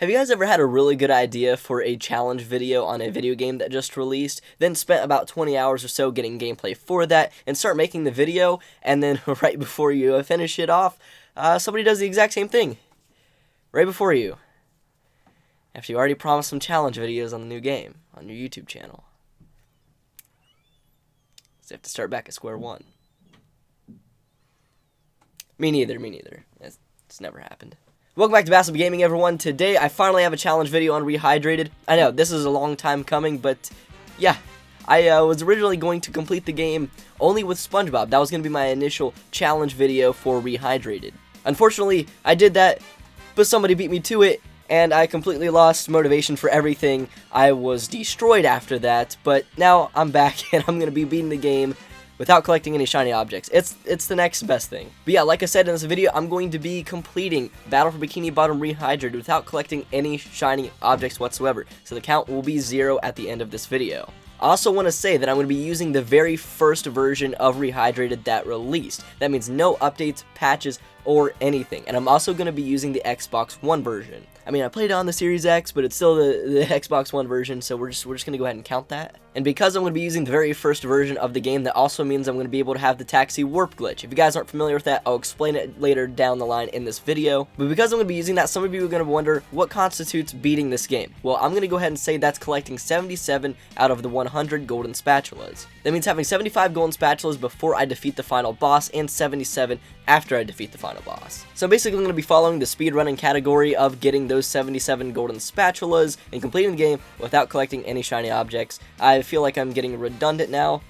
Have you guys ever had a really good idea for a challenge video on a video game that just released, then spent about 20 hours or so getting gameplay for that, and start making the video, and then right before you finish it off, somebody does the exact same thing, right before you, after you already promised some challenge videos on the new game, on your YouTube channel. So you have to start back at square one. Me neither. It's never happened. Welcome back to Spongebob Gaming, everyone. Today, I finally have a challenge video on Rehydrated. I know, this is a long time coming, but yeah. I was originally going to complete the game only with Spongebob. That was going to be my initial challenge video for Rehydrated. Unfortunately, I did that, but somebody beat me to it, and I completely lost motivation for everything. I was destroyed after that, but now I'm back, and I'm going to be beating the game without collecting any shiny objects. It's the next best thing. But yeah, like I said in this video, I'm going to be completing Battle for Bikini Bottom Rehydrated without collecting any shiny objects whatsoever. So the count will be 0 at the end of this video. I also want to say that I'm going to be using the very first version of Rehydrated that released. That means no updates, patches, or anything. And I'm also going to be using the Xbox One version. I mean, I played it on the Series X, but it's still the Xbox One version, so we're just going to go ahead and count that. And because I'm going to be using the very first version of the game, that also means I'm going to be able to have the taxi warp glitch. If you guys aren't familiar with that, I'll explain it later down the line in this video. But because I'm going to be using that, some of you are going to wonder what constitutes beating this game. Well, I'm going to go ahead and say that's collecting 77 out of the 100 golden spatulas. That means having 75 golden spatulas before I defeat the final boss, and 77 after I defeat the final boss. So basically, I'm going to be following the speedrunning category of getting those 77 golden spatulas and completing the game without collecting any shiny objects. I feel like I'm getting redundant now.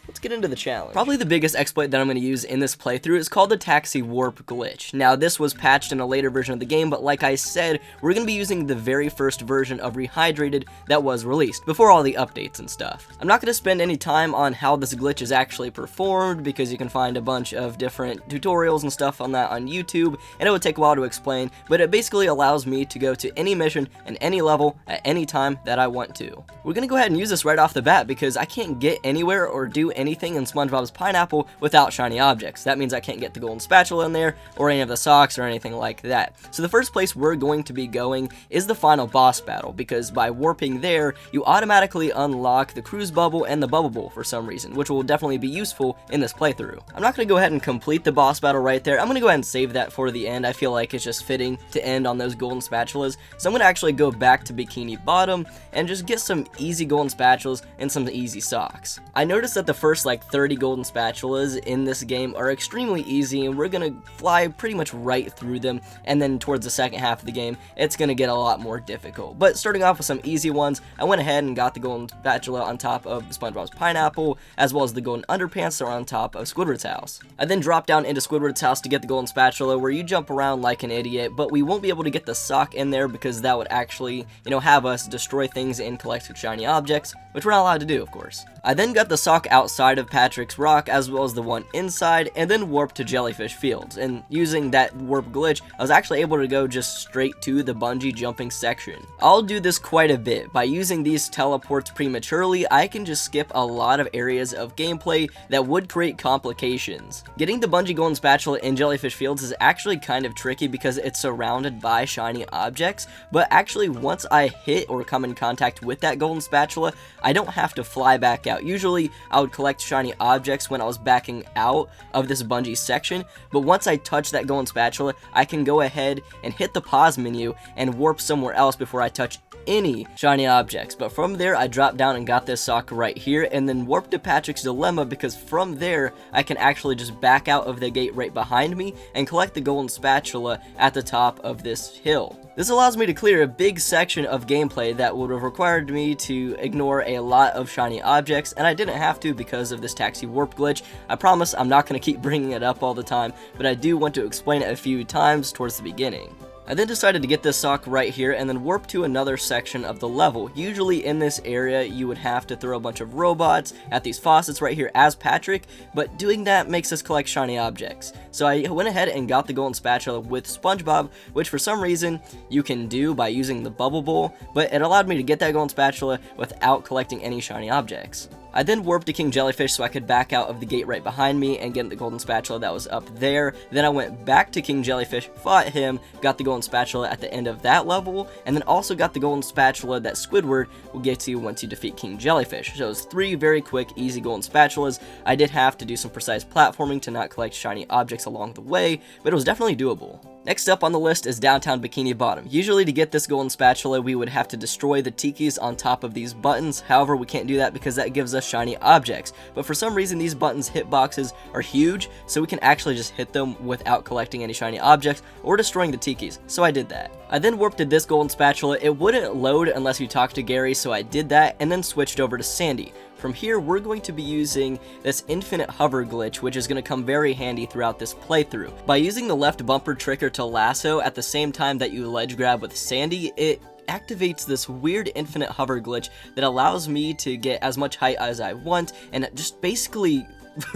Let's get into the challenge. Probably the biggest exploit that I'm going to use in this playthrough is called the Taxi Warp Glitch. Now, this was patched in a later version of the game, but like I said, we're going to be using the very first version of Rehydrated that was released, before all the updates and stuff. I'm not going to spend any time on how this glitch is actually performed, because you can find a bunch of different tutorials and stuff on that on YouTube, and it would take a while to explain, but it basically allows me to go to any mission and any level at any time that I want to. We're going to go ahead and use this right off the bat, because I can't get anywhere or do anything in SpongeBob's Pineapple without shiny objects. That means I can't get the golden spatula in there, or any of the socks, or anything like that. So the first place we're going to be going is the final boss battle, because by warping there, you automatically unlock the cruise bubble and the bubble bowl for some reason, which will definitely be useful in this playthrough. I'm not going to go ahead and complete the boss battle right there. I'm going to go ahead and save that for the end. I feel like it's just fitting to end on those golden spatulas. So I'm going to actually go back to Bikini Bottom and just get some easy golden spatulas and some easy socks. I noticed that the first 30 golden spatulas in this game are extremely easy, and we're gonna fly pretty much right through them, and then towards the second half of the game it's gonna get a lot more difficult. But starting off with some easy ones, I went ahead and got the golden spatula on top of SpongeBob's Pineapple, as well as the golden underpants that are on top of Squidward's house. I then dropped down into Squidward's house to get the golden spatula, where you jump around like an idiot, but we won't be able to get the sock in there because that would actually, have us destroy things and collect shiny objects, which we're not allowed to do, of course. I then got the sock outside of Patrick's rock, as well as the one inside, and then warped to Jellyfish Fields. And using that warp glitch, I was actually able to go just straight to the bungee jumping section. I'll do this quite a bit. By using these teleports prematurely, I can just skip a lot of areas of gameplay that would create complications. Getting the bungee golden spatula in Jellyfish Fields is actually kind of tricky because it's surrounded by shiny objects, but actually once I hit or come in contact with that golden spatula, I don't have to fly back out. Usually I would collect shiny objects when I was backing out of this bungee section, but once I touch that golden spatula, I can go ahead and hit the pause menu and warp somewhere else before I touch any shiny objects. But from there, I dropped down and got this sock right here, and then warped to Patrick's Dilemma, because from there I can actually just back out of the gate right behind me and collect the golden spatula at the top of this hill. This allows me to clear a big section of gameplay that would have required me to ignore a lot of shiny objects, and I didn't have to because of this taxi warp glitch. I promise I'm not going to keep bringing it up all the time, but I do want to explain it a few times towards the beginning. I then decided to get this sock right here and then warp to another section of the level. Usually in this area you would have to throw a bunch of robots at these faucets right here as Patrick, but doing that makes us collect shiny objects. So I went ahead and got the golden spatula with Spongebob, which for some reason you can do by using the bubble bowl, but it allowed me to get that golden spatula without collecting any shiny objects. I then warped to King Jellyfish so I could back out of the gate right behind me and get the golden spatula that was up there. Then I went back to King Jellyfish, fought him, got the golden spatula at the end of that level, and then also got the golden spatula that Squidward will get to you once you defeat King Jellyfish. So it was 3 very quick, easy golden spatulas. I did have to do some precise platforming to not collect shiny objects along the way, but it was definitely doable. Next up on the list is downtown Bikini Bottom. Usually to get this golden spatula, we would have to destroy the tikis on top of these buttons. However, we can't do that because that gives us shiny objects. But for some reason, these buttons' hitboxes are huge, so we can actually just hit them without collecting any shiny objects or destroying the tikis. So I did that. I then warped to this golden spatula. It wouldn't load unless you talked to Gary, so I did that and then switched over to Sandy. From here, we're going to be using this infinite hover glitch, which is going to come very handy throughout this playthrough. By using the left bumper trigger to lasso at the same time that you ledge grab with Sandy, it activates this weird infinite hover glitch that allows me to get as much height as I want and just basically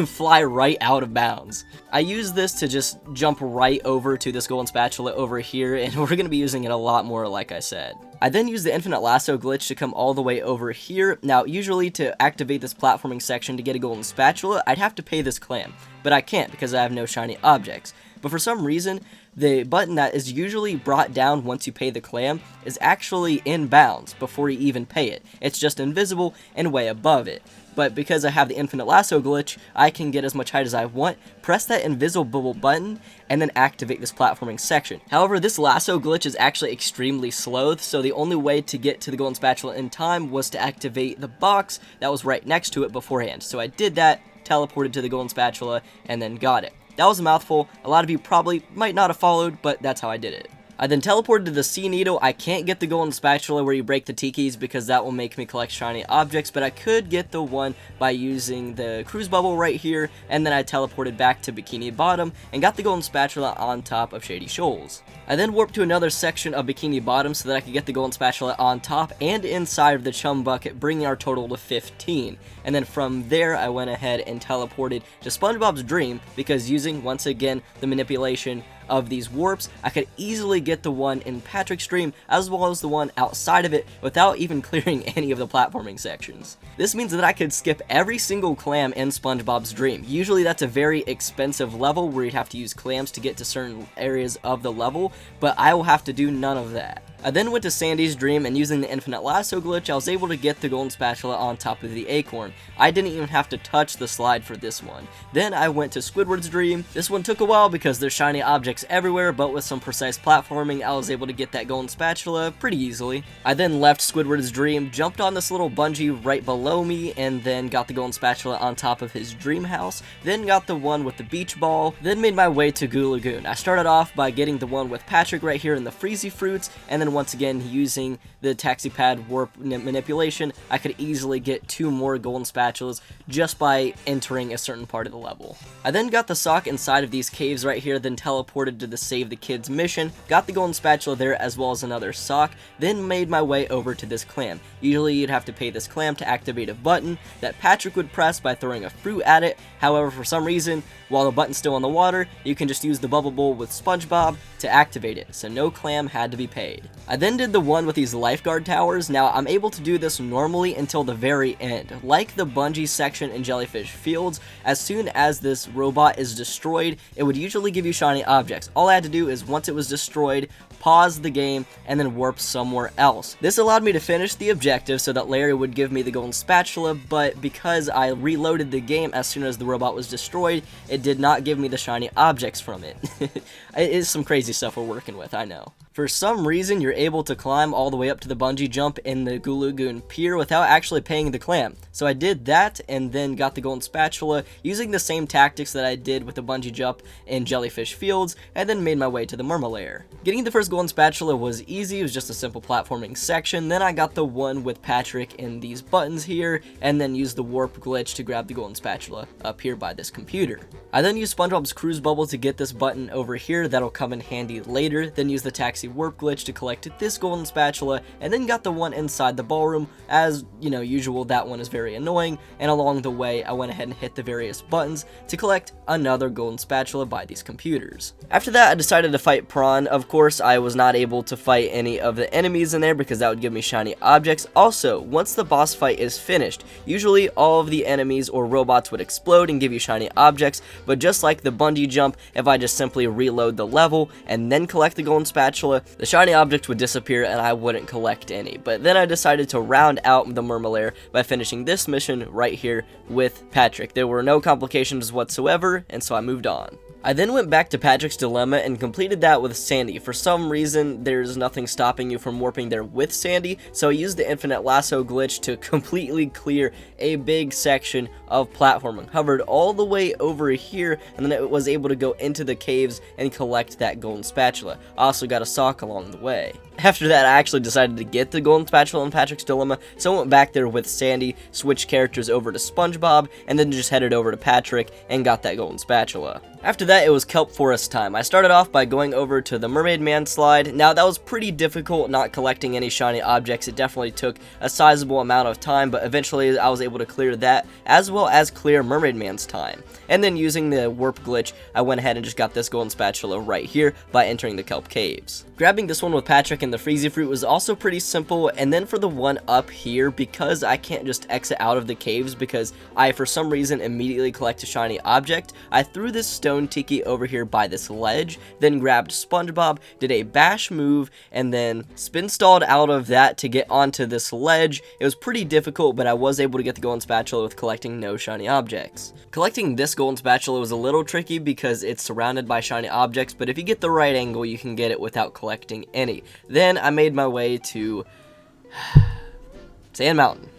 fly right out of bounds. I use this to just jump right over to this golden spatula over here, and we're going to be using it a lot more, like I said. I then use the infinite lasso glitch to come all the way over here. Now, usually to activate this platforming section to get a golden spatula, I'd have to pay this clam, but I can't because I have no shiny objects. But for some reason, the button that is usually brought down once you pay the clam is actually in bounds before you even pay it. It's just invisible and way above it. But because I have the infinite lasso glitch, I can get as much height as I want, press that invisible button, and then activate this platforming section. However, this lasso glitch is actually extremely slow, so the only way to get to the golden spatula in time was to activate the box that was right next to it beforehand. So I did that, teleported to the golden spatula, and then got it. That was a mouthful. A lot of you probably might not have followed, but that's how I did it. I then teleported to the Sea Needle. I can't get the golden spatula where you break the tikis because that will make me collect shiny objects, but I could get the one by using the cruise bubble right here, and then I teleported back to Bikini Bottom and got the golden spatula on top of Shady Shoals. I then warped to another section of Bikini Bottom so that I could get the golden spatula on top and inside of the chum bucket, bringing our total to 15. And then from there, I went ahead and teleported to Spongebob's Dream because using, once again, the manipulation of these warps, I could easily get the one in Patrick's Dream as well as the one outside of it without even clearing any of the platforming sections. This means that I could skip every single clam in Spongebob's Dream. Usually that's a very expensive level where you'd have to use clams to get to certain areas of the level, but I will have to do none of that. I then went to Sandy's Dream, and using the infinite lasso glitch, I was able to get the golden spatula on top of the acorn. I didn't even have to touch the slide for this one. Then I went to Squidward's Dream. This one took a while because there's shiny objects everywhere, but with some precise platforming, I was able to get that golden spatula pretty easily. I then left Squidward's Dream, jumped on this little bungee right below me, and then got the golden spatula on top of his dream house, then got the one with the beach ball, then made my way to Goo Lagoon. I started off by getting the one with Patrick right here in the Freezy Fruits, and then once again, using the taxi pad warp manipulation, I could easily get 2 more golden spatulas just by entering a certain part of the level. I then got the sock inside of these caves right here, then teleported to the Save the Kids mission, got the golden spatula there as well as another sock, then made my way over to this clam. Usually you'd have to pay this clam to activate a button that Patrick would press by throwing a fruit at it. However, for some reason, while the button's still in the water, you can just use the bubble bowl with Spongebob to activate it, so no clam had to be paid. I then did the one with these lifeguard towers. Now, I'm able to do this normally until the very end. Like the bungee section in Jellyfish Fields, as soon as this robot is destroyed, it would usually give you shiny objects. All I had to do is, once it was destroyed, pause the game, and then warp somewhere else. This allowed me to finish the objective so that Larry would give me the golden spatula, but because I reloaded the game as soon as the robot was destroyed, it did not give me the shiny objects from it. It is some crazy stuff we're working with, I know. For some reason, you're able to climb all the way up to the bungee jump in the Goo Lagoon Pier without actually paying the clam. So I did that and then got the golden spatula using the same tactics that I did with the bungee jump in Jellyfish Fields, and then made my way to the Merma lair. Getting the first golden spatula was easy. It was just a simple platforming section. Then I got the one with Patrick in these buttons here, and then used the warp glitch to grab the golden spatula up here by this computer. I then used SpongeBob's cruise bubble to get this button over here that'll come in handy later, then use the taxi Galaxy Warp Glitch to collect this golden spatula, and then got the one inside the ballroom. As you know, usual, that one is very annoying, and along the way I went ahead and hit the various buttons to collect another golden spatula by these computers. After that, I decided to fight Prawn. Of course, I was not able to fight any of the enemies in there because that would give me shiny objects. Also, once the boss fight is finished, usually all of the enemies or robots would explode and give you shiny objects, but just like the bungee jump, if I just simply reload the level and then collect the golden spatula, the shiny object would disappear and I wouldn't collect any. But then I decided to round out the Murmelair by finishing this mission right here with Patrick. There were no complications whatsoever, and so I moved on. I then went back to Patrick's Dilemma and completed that with Sandy. For some reason, there's nothing stopping you from warping there with Sandy, so I used the infinite lasso glitch to completely clear a big section of platforming. Hovered all the way over here, and then it was able to go into the caves and collect that golden spatula. I also got a sock along the way. After that, I actually decided to get the golden spatula in Patrick's Dilemma, so I went back there with Sandy, switched characters over to Spongebob, and then just headed over to Patrick and got that golden spatula. After that, it was Kelp Forest time. I started off by going over to the Mermaid Man slide. Now, that was pretty difficult not collecting any shiny objects. It definitely took a sizable amount of time, but eventually I was able to clear that, as well as clear Mermaid Man's time. And then using the warp glitch, I went ahead and just got this golden spatula right here by entering the Kelp Caves. Grabbing this one with Patrick and the Freezy Fruit was also pretty simple, and then for the one up here, because I can't just exit out of the caves because I, for some reason, immediately collect a shiny object, I threw this stone tiki over here by this ledge, then grabbed Spongebob, did a bash move, and then spin stalled out of that to get onto this ledge. It was pretty difficult, but I was able to get the golden spatula with collecting no shiny objects. Collecting this golden spatula was a little tricky because it's surrounded by shiny objects, but if you get the right angle, you can get it without collecting any. Then I made my way to Sand Mountain.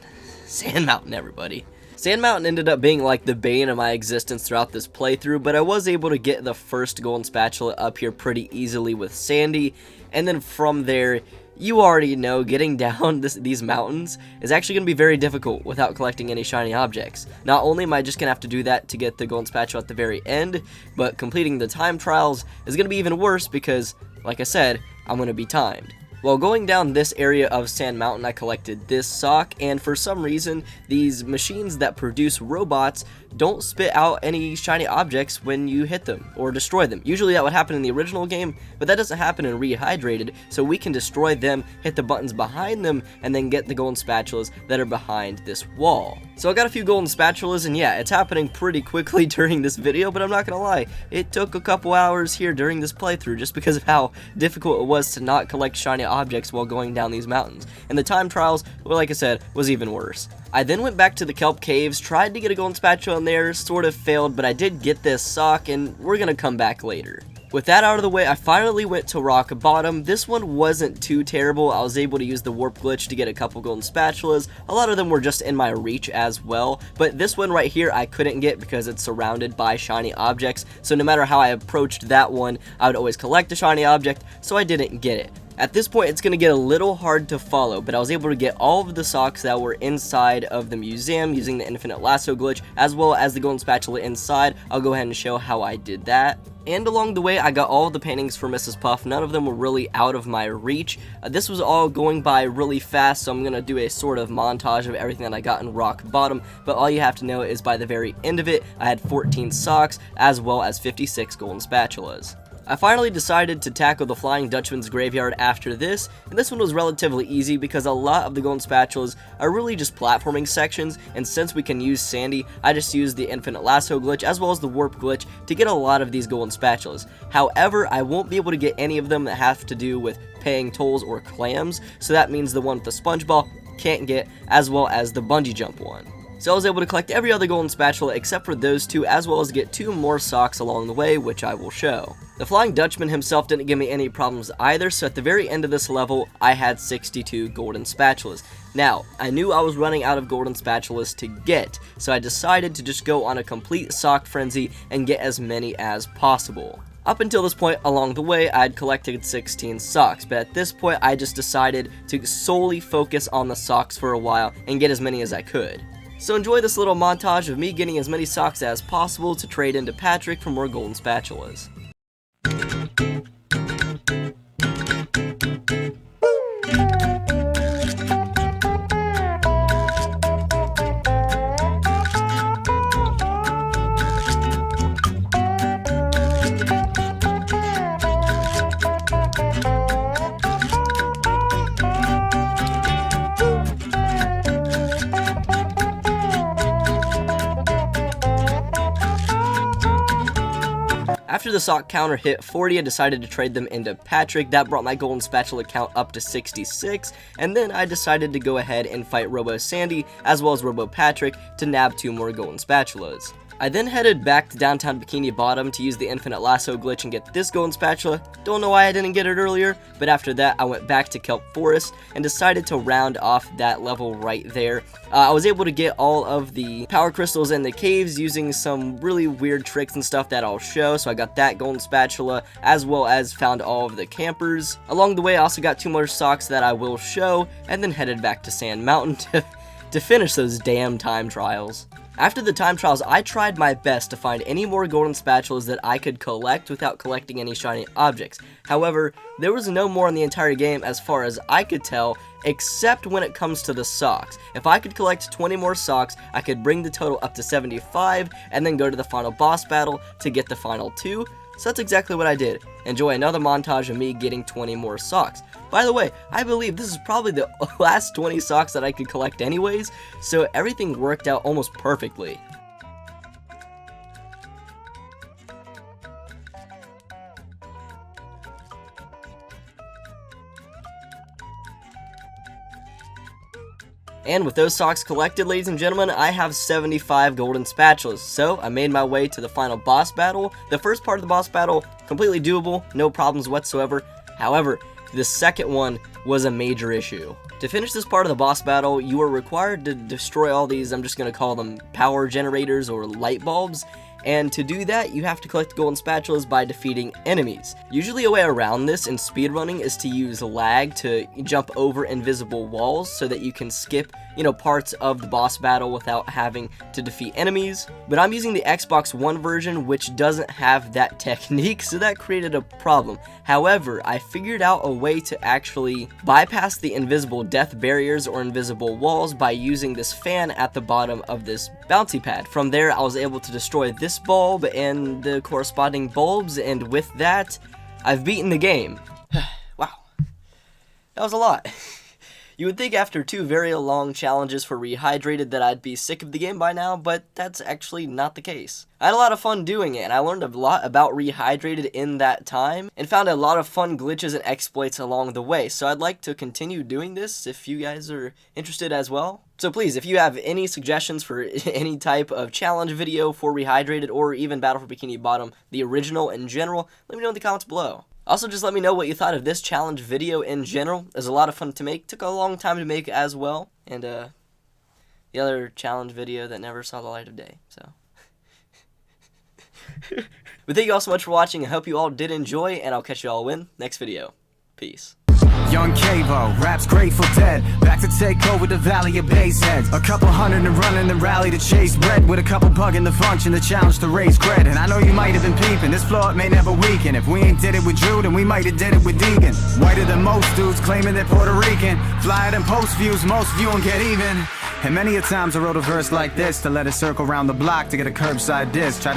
Sand Mountain, everybody. Sand Mountain ended up being like the bane of my existence throughout this playthrough, but I was able to get the first golden spatula up here pretty easily with Sandy, and then from there, you already know, getting down these mountains is actually going to be very difficult without collecting any shiny objects. Not only am I just going to have to do that to get the golden spatula at the very end, but completing the time trials is going to be even worse because, like I said, I'm going to be timed. While going down this area of Sand Mountain, I collected this sock, and for some reason, these machines that produce robots don't spit out any shiny objects when you hit them or destroy them. Usually that would happen in the original game, but that doesn't happen in Rehydrated, so we can destroy them, hit the buttons behind them, and then get the golden spatulas that are behind this wall. So I got a few golden spatulas, and yeah, it's happening pretty quickly during this video, but I'm not gonna lie, it took a couple hours here during this playthrough just because of how difficult it was to not collect shiny objects while going down these mountains. And the time trials, well, like I said, was even worse. I then went back to the Kelp Caves, tried to get a golden spatula in there, sort of failed, but I did get this sock, and we're gonna come back later. With that out of the way, I finally went to Rock Bottom. This one wasn't too terrible. I was able to use the warp glitch to get a couple golden spatulas. A lot of them were just in my reach as well, but this one right here I couldn't get because it's surrounded by shiny objects, so no matter how I approached that one, I would always collect a shiny object, so I didn't get it. At this point, it's going to get a little hard to follow, but I was able to get all of the socks that were inside of the museum using the infinite lasso glitch, as well as the golden spatula inside. I'll go ahead and show how I did that. And along the way, I got all of the paintings for Mrs. Puff. None of them were really out of my reach. This was all going by really fast, so I'm going to do a sort of montage of everything that I got in Rock Bottom. But all you have to know is by the very end of it, I had 14 socks, as well as 56 golden spatulas. I finally decided to tackle the Flying Dutchman's graveyard after this, and this one was relatively easy because a lot of the golden spatulas are really just platforming sections, and since we can use Sandy, I just used the infinite lasso glitch as well as the warp glitch to get a lot of these golden spatulas. However, I won't be able to get any of them that have to do with paying tolls or clams, so that means the one with the sponge ball can't get, as well as the bungee jump one. So I was able to collect every other golden spatula except for those two, as well as get 2 more socks along the way, which I will show. The Flying Dutchman himself didn't give me any problems either, so at the very end of this level, I had 62 golden spatulas. Now, I knew I was running out of golden spatulas to get, so I decided to just go on a complete sock frenzy and get as many as possible. Up until this point along the way, I had collected 16 socks, but at this point, I just decided to solely focus on the socks for a while and get as many as I could. So enjoy this little montage of me getting as many socks as possible to trade into Patrick for more golden spatulas. the sock counter hit 40, I decided to trade them into Patrick. That brought my golden spatula count up to 66, and then I decided to go ahead and fight Robo Sandy as well as Robo Patrick to nab 2 more golden spatulas. I then headed back to downtown Bikini Bottom to use the infinite lasso glitch and get this golden spatula. Don't know why I didn't get it earlier, but after that I went back to Kelp Forest and decided to round off that level right there. I was able to get all of the power crystals in the caves using some really weird tricks and stuff that I'll show, so I got that golden spatula as well as found all of the campers. Along the way I also got 2 more socks that I will show, and then headed back to Sand Mountain to finish those damn time trials. After the time trials, I tried my best to find any more golden spatulas that I could collect without collecting any shiny objects. However, there was no more in the entire game as far as I could tell, except when it comes to the socks. If I could collect 20 more socks, I could bring the total up to 75 and then go to the final boss battle to get the final 2. So that's exactly what I did. Enjoy another montage of me getting 20 more socks. By the way, I believe this is probably the last 20 socks that I could collect anyways, so everything worked out almost perfectly. And with those socks collected, ladies and gentlemen, I have 75 golden spatulas. So I made my way to the final boss battle. The first part of the boss battle, completely doable, no problems whatsoever. However, the second one was a major issue. To finish this part of the boss battle, you are required to destroy all these, I'm just going to call them power generators or light bulbs. And to do that, you have to collect golden spatulas by defeating enemies. Usually a way around this in speedrunning is to use lag to jump over invisible walls so that you can skip, parts of the boss battle without having to defeat enemies. But I'm using the Xbox One version, which doesn't have that technique, so that created a problem. However, I figured out a way to actually bypass the invisible death barriers or invisible walls by using this fan at the bottom of this bouncy pad. From there, I was able to destroy this bulb and the corresponding bulbs, and with that, I've beaten the game. Wow. That was a lot. You would think after 2 very long challenges for Rehydrated that I'd be sick of the game by now, but that's actually not the case. I had a lot of fun doing it, and I learned a lot about Rehydrated in that time, and found a lot of fun glitches and exploits along the way, so I'd like to continue doing this if you guys are interested as well. So please, if you have any suggestions for any type of challenge video for Rehydrated, or even Battle for Bikini Bottom, the original in general, let me know in the comments below. Also, just let me know what you thought of this challenge video in general. It was a lot of fun to make. Took a long time to make as well. And the other challenge video that never saw the light of day. So, but thank you all so much for watching. I hope you all did enjoy, and I'll catch you all in next video. Peace. Young Cavo, raps Grateful Dead, back to take over the valley of base heads. A couple hundred and running the rally to chase bread, with a couple bugging the function, the challenge to raise cred. And I know you might have been peeping, this floor it may never weaken. If we ain't did it with Drew, then we might have did it with Deegan. Whiter than most dudes claiming they're Puerto Rican, flyer than post views, most view and get even. And many a times I wrote a verse like this to let it circle around the block to get a curbside diss.